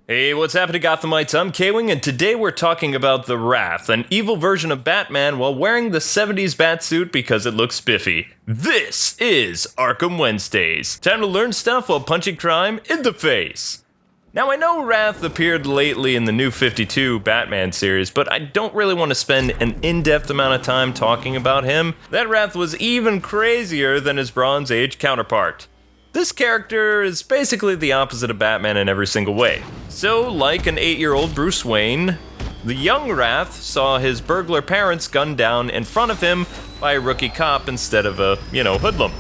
Hey, what's happening, Gothamites? I'm K-Wing, and today we're talking about the Wrath, an evil version of Batman while wearing the 70s Batsuit because it looks spiffy. This is Arkham Wednesdays. Time to learn stuff while punching crime in the face. Now, I know Wrath appeared lately in the new 52 Batman series, but I don't really want to spend an in-depth amount of time talking about him. That Wrath was even crazier than his Bronze Age counterpart. This character is basically the opposite of Batman in every single way. So, like an 8-year-old Bruce Wayne, the young Wrath saw his burglar parents gunned down in front of him by a rookie cop instead of a, hoodlum.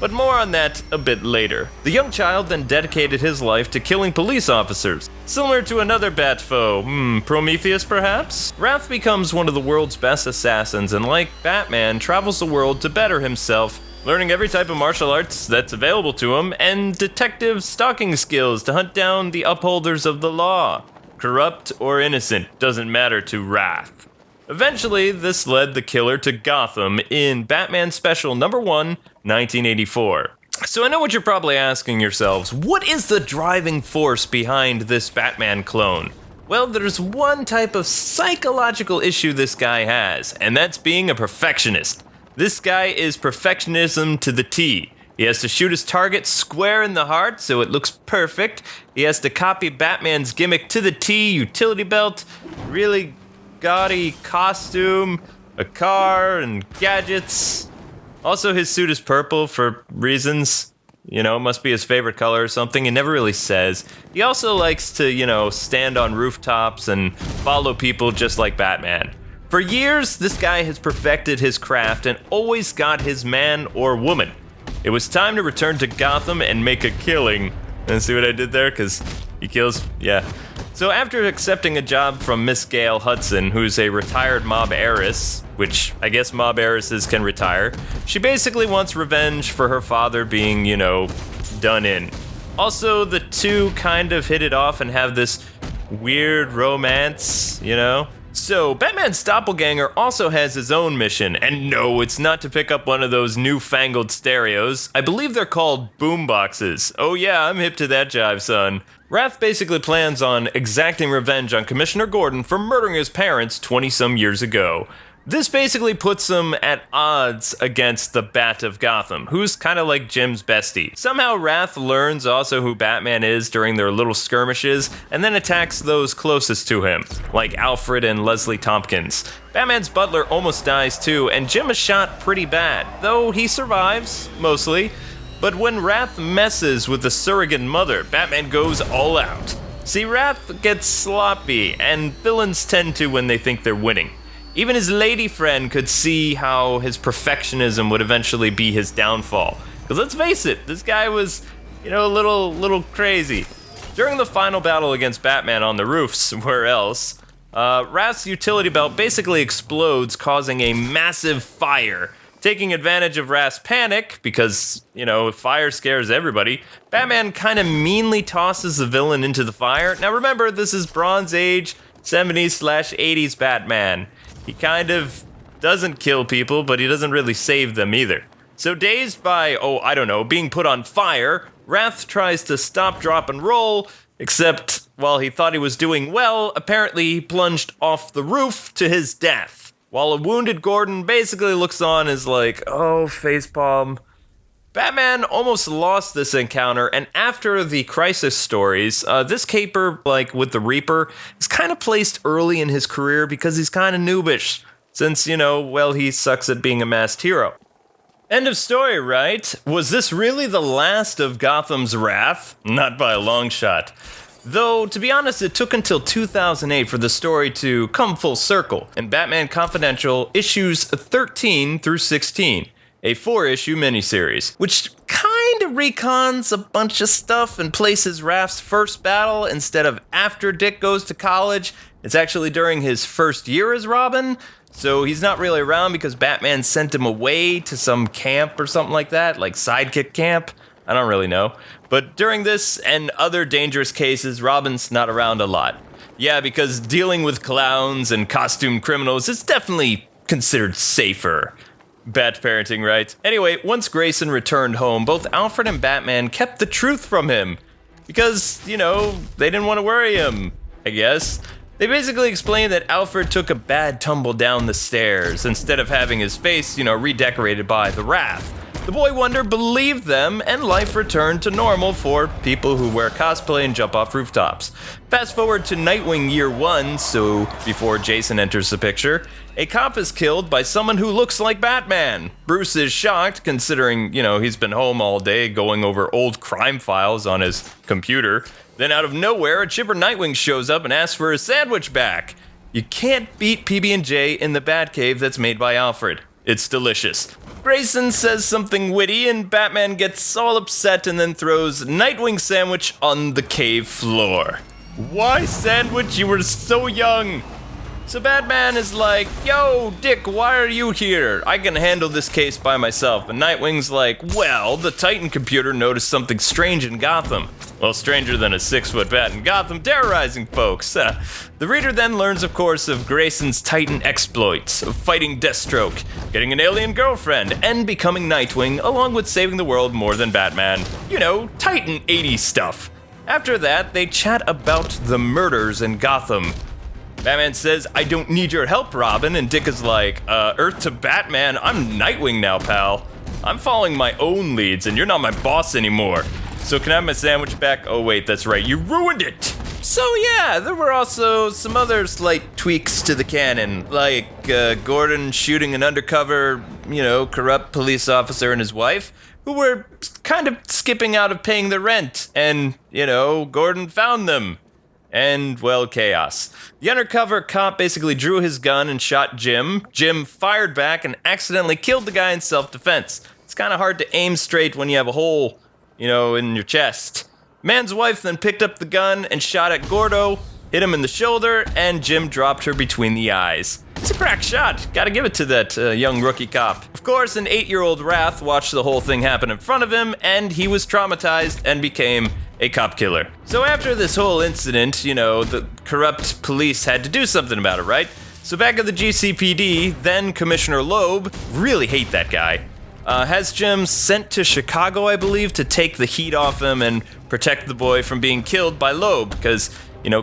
But more on that a bit later. The young child then dedicated his life to killing police officers. Similar to another bat foe, Prometheus perhaps? Wrath becomes one of the world's best assassins and, like Batman, travels the world to better himself, learning every type of martial arts that's available to him, and detective stalking skills to hunt down the upholders of the law. Corrupt or innocent, doesn't matter to Wrath. Eventually, this led the killer to Gotham in Batman Special No. 1, 1984. So I know what you're probably asking yourselves, what is the driving force behind this Batman clone? Well, there's one type of psychological issue this guy has, and that's being a perfectionist. This guy is perfectionism to the T. He has to shoot his target square in the heart so it looks perfect. He has to copy Batman's gimmick to the T, utility belt, really gaudy costume, a car, and gadgets. Also, his suit is purple for reasons. Must be his favorite color or something. He never really says. He also likes to, stand on rooftops and follow people just like Batman. For years, this guy has perfected his craft and always got his man or woman. It was time to return to Gotham and make a killing. And see what I did there? Because he kills, yeah. So after accepting a job from Miss Gail Hudson, who's a retired mob heiress, which I guess mob heiresses can retire, she basically wants revenge for her father being, done in. Also, the two kind of hit it off and have this weird romance, So, Batman's doppelganger also has his own mission, and no, it's not to pick up one of those newfangled stereos. I believe they're called boomboxes. Oh yeah, I'm hip to that jive, son. Wrath basically plans on exacting revenge on Commissioner Gordon for murdering his parents 20-some years ago. This basically puts him at odds against the Bat of Gotham, who's kind of like Jim's bestie. Somehow Wrath learns also who Batman is during their little skirmishes, and then attacks those closest to him, like Alfred and Leslie Tompkins. Batman's butler almost dies too, and Jim is shot pretty bad, though he survives, mostly. But when Wrath messes with the surrogate mother, Batman goes all out. See, Wrath gets sloppy, and villains tend to when they think they're winning. Even his lady friend could see how his perfectionism would eventually be his downfall. Because let's face it, this guy was, a little crazy. During the final battle against Batman on the roofs, where else, Wrath's utility belt basically explodes, causing a massive fire. Taking advantage of Wrath's panic, because, fire scares everybody, Batman kind of meanly tosses the villain into the fire. Now remember, this is Bronze Age, 70s/80s Batman. He kind of doesn't kill people, but he doesn't really save them either. So dazed by, being put on fire, Wrath tries to stop, drop, and roll, except while he thought he was doing well, apparently he plunged off the roof to his death. While a wounded Gordon basically looks on as like, oh, facepalm. Batman almost lost this encounter, and after the Crisis stories, this caper, like with the Reaper, is kind of placed early in his career because he's kind of noobish, since, he sucks at being a masked hero. End of story, right? Was this really the last of Gotham's Wrath? Not by a long shot. Though, to be honest, it took until 2008 for the story to come full circle in Batman Confidential issues 13 through 16. A 4-issue miniseries, which kind of recons a bunch of stuff and places Wrath's first battle instead of after Dick goes to college. It's actually during his first year as Robin, so he's not really around because Batman sent him away to some camp or something like that, like sidekick camp. I don't really know. But during this and other dangerous cases, Robin's not around a lot. Yeah, because dealing with clowns and costume criminals is definitely considered safer. Bat parenting, right? Anyway, once Grayson returned home, both Alfred and Batman kept the truth from him. Because, they didn't want to worry him, I guess. They basically explained that Alfred took a bad tumble down the stairs instead of having his face, redecorated by the Wrath. The Boy Wonder believed them, and life returned to normal for people who wear cosplay and jump off rooftops. Fast forward to Nightwing Year 1, so before Jason enters the picture, a cop is killed by someone who looks like Batman. Bruce is shocked, considering, he's been home all day going over old crime files on his computer. Then out of nowhere, a chipper Nightwing shows up and asks for his sandwich back. You can't beat PB&J in the Batcave that's made by Alfred. It's delicious. Grayson says something witty and Batman gets all upset and then throws Nightwing sandwich on the cave floor. Why sandwich? You were so young. So Batman is like, yo, Dick, why are you here? I can handle this case by myself. And Nightwing's like, well, the Titan computer noticed something strange in Gotham. Well, stranger than a 6-foot bat in Gotham terrorizing folks. The reader then learns, of course, of Grayson's Titan exploits, of fighting Deathstroke, getting an alien girlfriend, and becoming Nightwing, along with saving the world more than Batman. Titan 80s stuff. After that, they chat about the murders in Gotham. Batman says, I don't need your help, Robin, and Dick is like, Earth to Batman, I'm Nightwing now, pal. I'm following my own leads, and you're not my boss anymore. So can I have my sandwich back? Oh wait, that's right, you ruined it! So yeah, there were also some other slight tweaks to the canon, like Gordon shooting an undercover, corrupt police officer and his wife, who were kind of skipping out of paying the rent, and, Gordon found them. And, well, chaos. The undercover cop basically drew his gun and shot Jim. Jim fired back and accidentally killed the guy in self-defense. It's kind of hard to aim straight when you have a hole, in your chest. Man's wife then picked up the gun and shot at Gordo, hit him in the shoulder, and Jim dropped her between the eyes. It's a crack shot. Gotta give it to that young rookie cop. Of course, an 8-year-old Wrath watched the whole thing happen in front of him, and he was traumatized and became a cop killer. So after this whole incident, the corrupt police had to do something about it, right? So back at the GCPD, then Commissioner Loeb, really hate that guy, has Jim sent to Chicago, I believe, to take the heat off him and protect the boy from being killed by Loeb, because,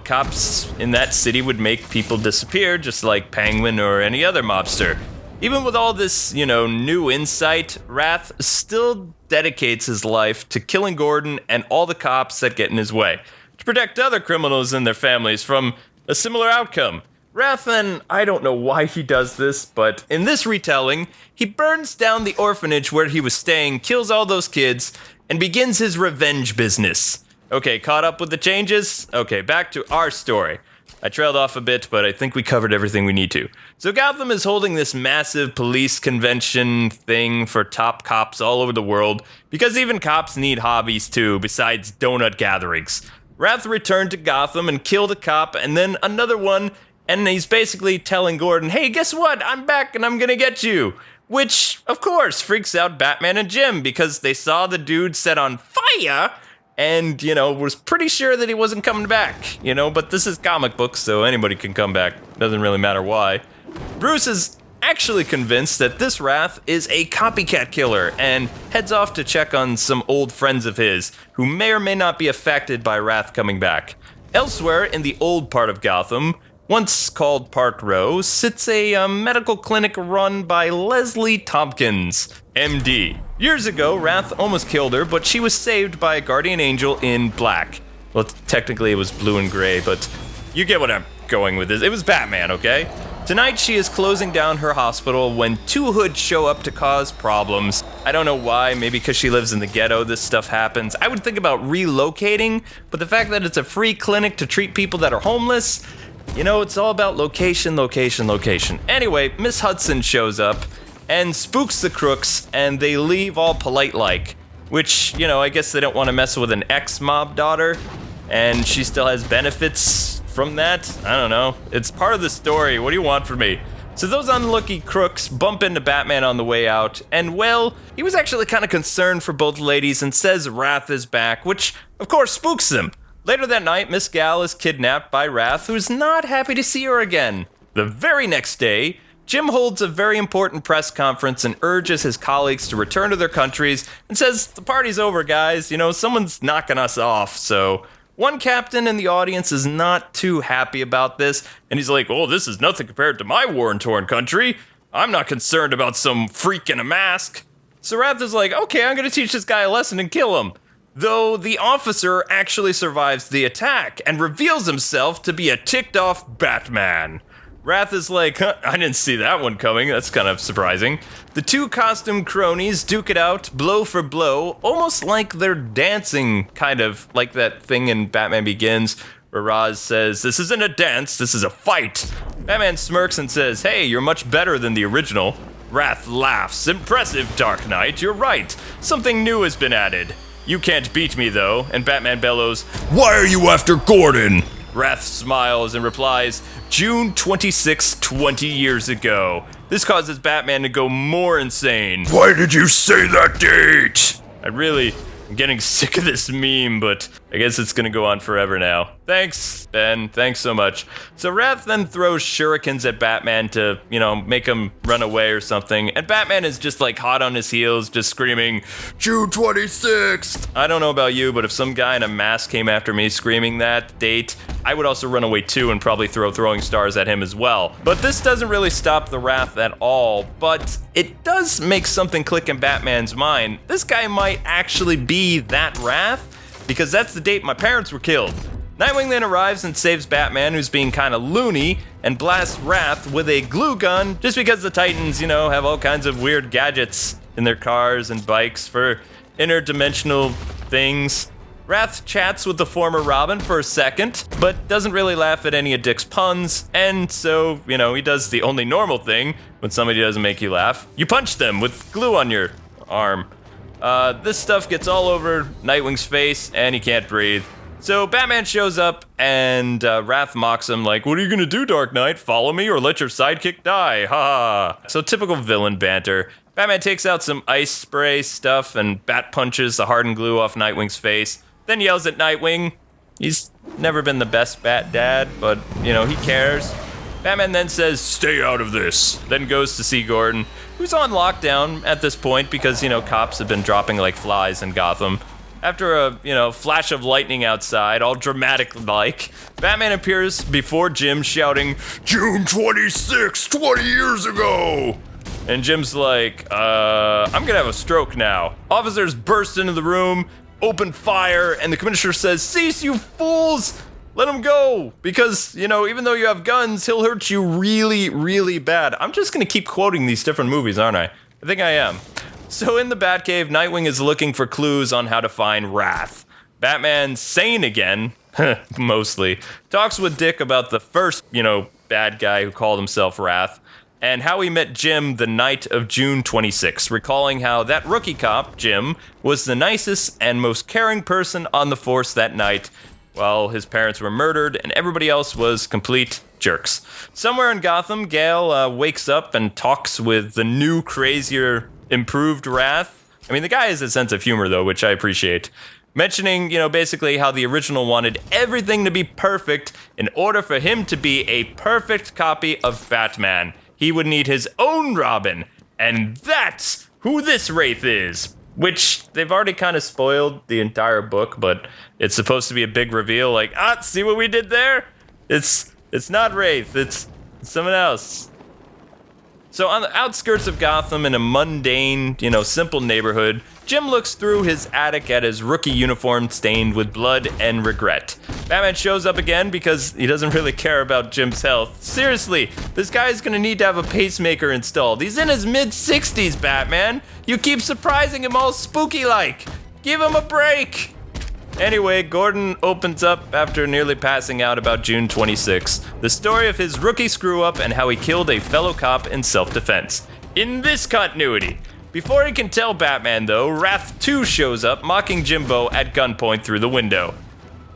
cops in that city would make people disappear, just like Penguin or any other mobster. Even with all this, new insight, Wrath still dedicates his life to killing Gordon and all the cops that get in his way, to protect other criminals and their families from a similar outcome. Wrath then, I don't know why he does this, but in this retelling, he burns down the orphanage where he was staying, kills all those kids, and begins his revenge business. Okay, caught up with the changes? Okay, back to our story. I trailed off a bit, but I think we covered everything we need to. So Gotham is holding this massive police convention thing for top cops all over the world, because even cops need hobbies too, besides donut gatherings. Wrath returned to Gotham and killed a cop, and then another one, and he's basically telling Gordon, hey, guess what? I'm back and I'm gonna get you. Which, of course, freaks out Batman and Jim, because they saw the dude set on fire, and, was pretty sure that he wasn't coming back, but this is comic books, so anybody can come back. Doesn't really matter why. Bruce is actually convinced that this Wrath is a copycat killer and heads off to check on some old friends of his who may or may not be affected by Wrath coming back. Elsewhere in the old part of Gotham, once called Park Row, sits a medical clinic run by Leslie Tompkins, MD. Years ago, Wrath almost killed her, but she was saved by a guardian angel in black. Well, technically it was blue and gray, but you get what I'm going with this. It was Batman, okay? Tonight she is closing down her hospital when two hoods show up to cause problems. I don't know why, maybe because she lives in the ghetto, this stuff happens. I would think about relocating, but the fact that it's a free clinic to treat people that are homeless, it's all about location, location, location. Anyway, Miss Hudson shows up and spooks the crooks, and they leave all polite-like. Which, I guess they don't want to mess with an ex-mob daughter, and she still has benefits from that. I don't know. It's part of the story. What do you want from me? So those unlucky crooks bump into Batman on the way out, and well, he was actually kind of concerned for both ladies and says Wrath is back, which, of course, spooks them. Later that night, Miss Gal is kidnapped by Wrath, who's not happy to see her again. The very next day, Jim holds a very important press conference and urges his colleagues to return to their countries and says, the party's over, guys. Someone's knocking us off. So one captain in the audience is not too happy about this, and he's like, oh, this is nothing compared to my war-torn country. I'm not concerned about some freak in a mask. So Wrath is like, okay, I'm going to teach this guy a lesson and kill him. Though the officer actually survives the attack and reveals himself to be a ticked-off Batman. Wrath is like, I didn't see that one coming. That's kind of surprising. The two costume cronies duke it out, blow for blow, almost like they're dancing, kind of like that thing in Batman Begins, where Ra's says, this isn't a dance, this is a fight. Batman smirks and says, hey, you're much better than the original. Wrath laughs, impressive, Dark Knight, you're right. Something new has been added. You can't beat me, though, and Batman bellows, why are you after Gordon? Wrath smiles and replies, June 26, 20 years ago. This causes Batman to go more insane. Why did you say that date? I'm getting sick of this meme, but I guess it's gonna go on forever now. Thanks, Ben. Thanks so much. So Wrath then throws shurikens at Batman to, make him run away or something. And Batman is just like hot on his heels, just screaming, June 26th. I don't know about you, but if some guy in a mask came after me screaming that date, I would also run away too and probably throw throwing stars at him as well. But this doesn't really stop the wrath at all, but it does make something click in Batman's mind. This guy might actually be that Wrath, because that's the date my parents were killed. Nightwing then arrives and saves Batman, who's being kind of loony, and blasts Wrath with a glue gun, just because the Titans, have all kinds of weird gadgets in their cars and bikes for interdimensional things. Wrath chats with the former Robin for a second, but doesn't really laugh at any of Dick's puns, and so, he does the only normal thing when somebody doesn't make you laugh. You punch them with glue on your arm. This stuff gets all over Nightwing's face, and he can't breathe. So Batman shows up, and Wrath mocks him like, what are you gonna do, Dark Knight? Follow me or let your sidekick die? Ha! So typical villain banter. Batman takes out some ice spray stuff and bat punches the hardened glue off Nightwing's face. Then yells at Nightwing. He's never been the best Bat Dad, but, he cares. Batman then says, stay out of this. Then goes to see Gordon, who's on lockdown at this point because, cops have been dropping like flies in Gotham. After a, flash of lightning outside, all dramatic-like, Batman appears before Jim shouting, June 26, 20 years ago! And Jim's like, I'm gonna have a stroke now. Officers burst into the room, open fire, and the commissioner says, cease, you fools! Let him go! Because, even though you have guns, he'll hurt you really, really bad. I'm just gonna keep quoting these different movies, aren't I? I think I am. So in the Batcave, Nightwing is looking for clues on how to find Wrath. Batman, sane again, mostly, talks with Dick about the first, bad guy who called himself Wrath, and how he met Jim the night of June 26, recalling how that rookie cop, Jim, was the nicest and most caring person on the force that night, while his parents were murdered and everybody else was complete jerks. Somewhere in Gotham, Gale wakes up and talks with the new, crazier, improved Wrath. I mean, the guy has a sense of humor, though, which I appreciate. Mentioning, basically how the original wanted everything to be perfect in order for him to be a perfect copy of Batman. He would need his own Robin, and that's who this Wraith is. Which, they've already kind of spoiled the entire book, but it's supposed to be a big reveal, like, see what we did there? It's not Wraith, it's someone else. So on the outskirts of Gotham, in a mundane, simple neighborhood, Jim looks through his attic at his rookie uniform stained with blood and regret. Batman shows up again because he doesn't really care about Jim's health. Seriously, this guy's gonna need to have a pacemaker installed. He's in his mid-60s, Batman. You keep surprising him all spooky-like. Give him a break. Anyway, Gordon opens up after nearly passing out about June 26, the story of his rookie screw-up and how he killed a fellow cop in self-defense. In this continuity. Before he can tell Batman, though, Wrath 2 shows up, mocking Jimbo at gunpoint through the window.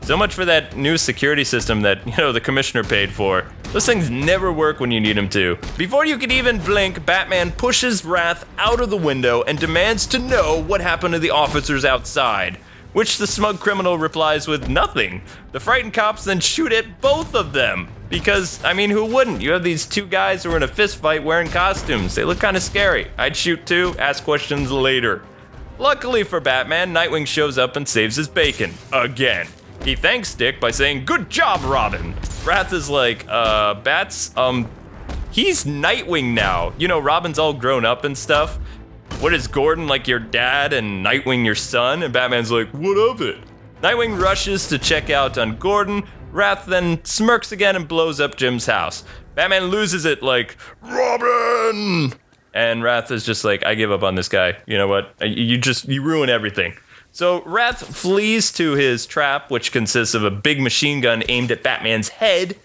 So much for that new security system that, the commissioner paid for. Those things never work when you need them to. Before you can even blink, Batman pushes Wrath out of the window and demands to know what happened to the officers outside. Which the smug criminal replies with nothing. The frightened cops then shoot at both of them. Because, I mean, who wouldn't? You have these two guys who are in a fist fight wearing costumes. They look kind of scary. I'd shoot too, ask questions later. Luckily for Batman, Nightwing shows up and saves his bacon. Again. He thanks Dick by saying, "Good job, Robin." Wrath is like, Bats, he's Nightwing now. You know, Robin's all grown up and stuff. What is Gordon, like your dad, and Nightwing your son? And Batman's like, what of it? Nightwing rushes to check out on Gordon. Wrath then smirks again and blows up Jim's house. Batman loses it like, Robin! And Wrath is just like, I give up on this guy. You know what? You ruin everything. So Wrath flees to his trap, which consists of a big machine gun aimed at Batman's head,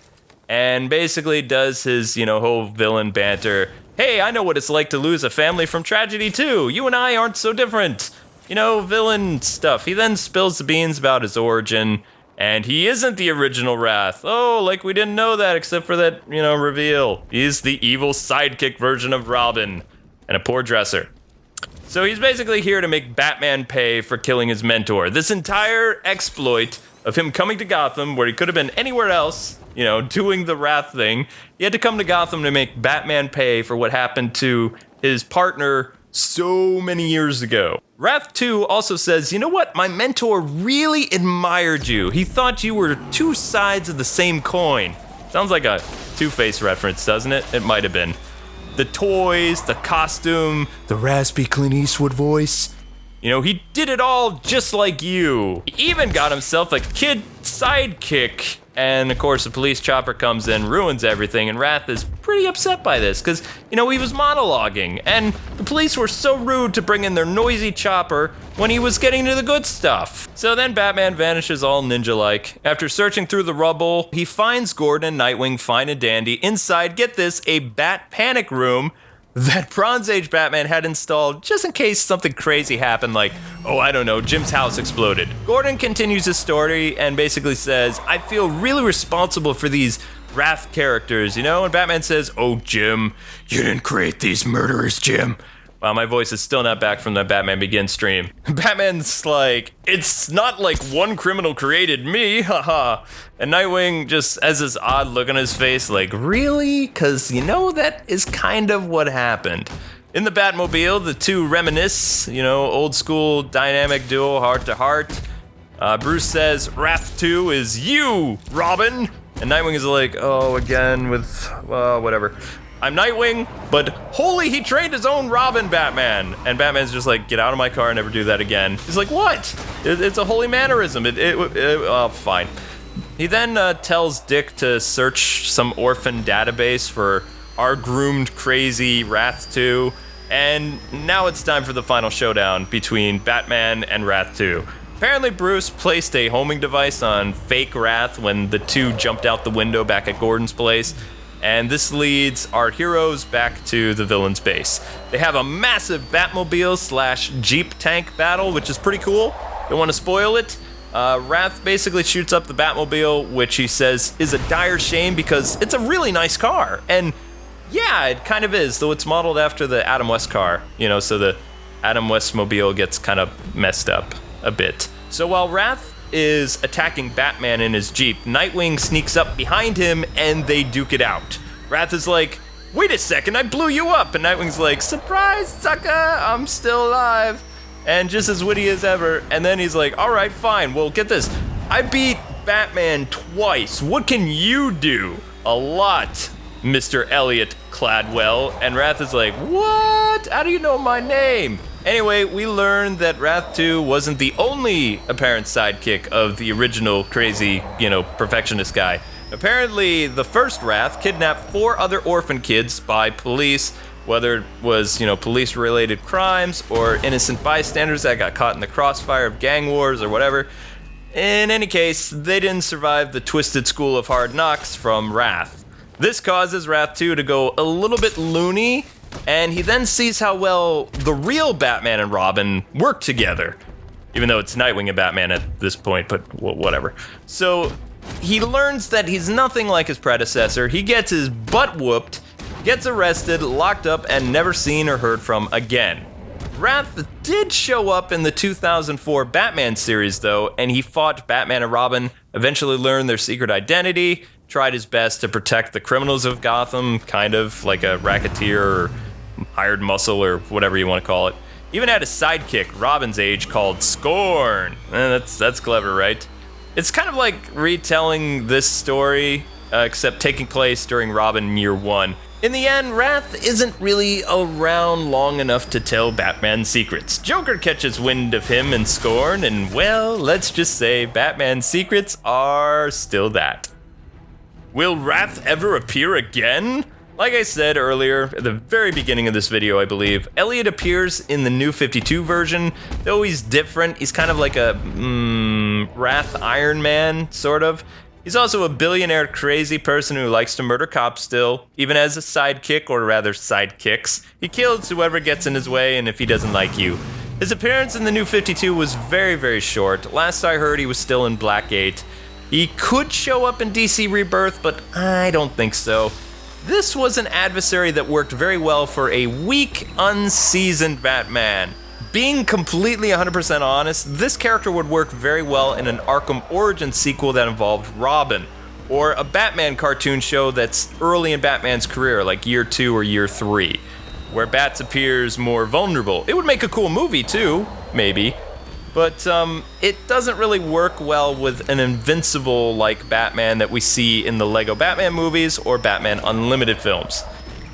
and basically does his, whole villain banter. Hey, I know what it's like to lose a family from tragedy too. You and I aren't so different. Villain stuff. He then spills the beans about his origin, and he isn't the original Wrath. Oh, like we didn't know that except for that, reveal. He's the evil sidekick version of Robin, and a poor dresser. So he's basically here to make Batman pay for killing his mentor. This entire exploit of him coming to Gotham, where he could have been anywhere else, doing the Wrath thing, he had to come to Gotham to make Batman pay for what happened to his partner so many years ago. Wrath 2 also says, you know what? My mentor really admired you. He thought you were two sides of the same coin. Sounds like a Two-Face reference, doesn't it? It might have been. The toys, the costume, the raspy Clint Eastwood voice. He did it all just like you. He even got himself a kid sidekick. And of course, the police chopper comes in, ruins everything, and Wrath is pretty upset by this, because, he was monologuing, and the police were so rude to bring in their noisy chopper when he was getting to the good stuff. So then Batman vanishes all ninja-like. After searching through the rubble, he finds Gordon and Nightwing fine and dandy inside, get this, a Bat Panic Room that Bronze Age Batman had installed just in case something crazy happened, like, Jim's house exploded. Gordon continues his story and basically says, I feel really responsible for these Wrath characters, and Batman says, oh, Jim, you didn't create these murderers, Jim. Wow, my voice is still not back from the Batman Begins stream. Batman's like, it's not like one criminal created me, haha. And Nightwing just has this odd look on his face, like, really? Because, that is kind of what happened. In the Batmobile, the two reminisce, old school dynamic duo, heart to heart. Bruce says, Wrath 2 is you, Robin. And Nightwing is like, oh, again with, whatever. I'm Nightwing, but holy, he trained his own Robin, Batman. And Batman's just like, get out of my car, never do that again. He's like, what? It's a holy mannerism. Fine. He then tells Dick to search some orphan database for our groomed crazy Wrath 2. And now it's time for the final showdown between Batman and Wrath 2. Apparently Bruce placed a homing device on fake Wrath when the two jumped out the window back at Gordon's place. And this leads our heroes back to the villain's base. They have a massive Batmobile/Jeep tank battle, which is pretty cool. Don't want to spoil it. Wrath basically shoots up the Batmobile, which he says is a dire shame because it's a really nice car. And yeah, it kind of is, though it's modeled after the Adam West car, so the Adam West mobile gets kind of messed up a bit. So while Wrath is attacking Batman in his Jeep, Nightwing sneaks up behind him and they duke it out. Wrath is like, wait a second, I blew you up. And Nightwing's like, surprise, sucker, I'm still alive. And just as witty as ever. And then he's like, all right, fine, well, get this. I beat Batman twice. What can you do? A lot, Mr. Elliot Cladwell. And Wrath is like, what? How do you know my name? Anyway, we learned that Wrath 2 wasn't the only apparent sidekick of the original crazy, perfectionist guy. Apparently, the first Wrath kidnapped 4 other orphan kids by police, whether it was, police-related crimes or innocent bystanders that got caught in the crossfire of gang wars or whatever. In any case, they didn't survive the twisted school of hard knocks from Wrath. This causes Wrath 2 to go a little bit loony, and he then sees how well the real Batman and Robin work together. Even though it's Nightwing and Batman at this point, but whatever. So he learns that he's nothing like his predecessor. He gets his butt whooped, gets arrested, locked up, and never seen or heard from again. Wrath did show up in the 2004 Batman series, though, and he fought Batman and Robin, eventually learned their secret identity, tried his best to protect the criminals of Gotham, kind of like a racketeer or hired muscle or whatever you want to call it. Even had a sidekick, Robin's age, called Scorn. That's clever, right? It's kind of like retelling this story, except taking place during Robin year 1. In the end, Wrath isn't really around long enough to tell Batman's secrets. Joker catches wind of him and Scorn, and well, let's just say Batman's secrets are still that. Will Wrath ever appear again? Like I said earlier, at the very beginning of this video, I believe, Elliot appears in the New 52 version, though he's different. He's kind of like a Wrath Iron Man, sort of. He's also a billionaire crazy person who likes to murder cops still, even as a sidekick, or rather sidekicks. He kills whoever gets in his way, and if he doesn't like you. His appearance in the New 52 was very, very short. Last I heard, he was still in Blackgate. He could show up in DC Rebirth, but I don't think so. This was an adversary that worked very well for a weak, unseasoned Batman. Being completely 100% honest, this character would work very well in an Arkham Origins sequel that involved Robin, or a Batman cartoon show that's early in Batman's career, like year 2 or year 3, where Bats appears more vulnerable. It would make a cool movie too, maybe, but it doesn't really work well with an invincible like Batman that we see in the Lego Batman movies or Batman Unlimited films.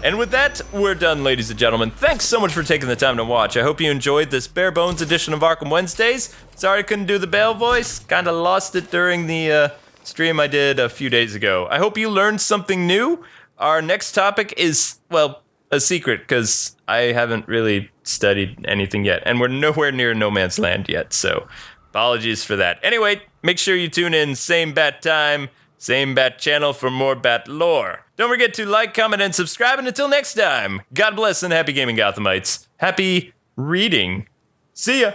And with that, we're done, ladies and gentlemen. Thanks so much for taking the time to watch. I hope you enjoyed this bare bones edition of Arkham Wednesdays. Sorry I couldn't do the Bale voice. Kind of lost it during the stream I did a few days ago. I hope you learned something new. Our next topic is, well, a secret, because I haven't really studied anything yet. And we're nowhere near No Man's Land yet, so apologies for that. Anyway, make sure you tune in same bat time, same bat channel for more bat lore. Don't forget to like, comment, and subscribe. And until next time, God bless and happy gaming, Gothamites. Happy reading. See ya.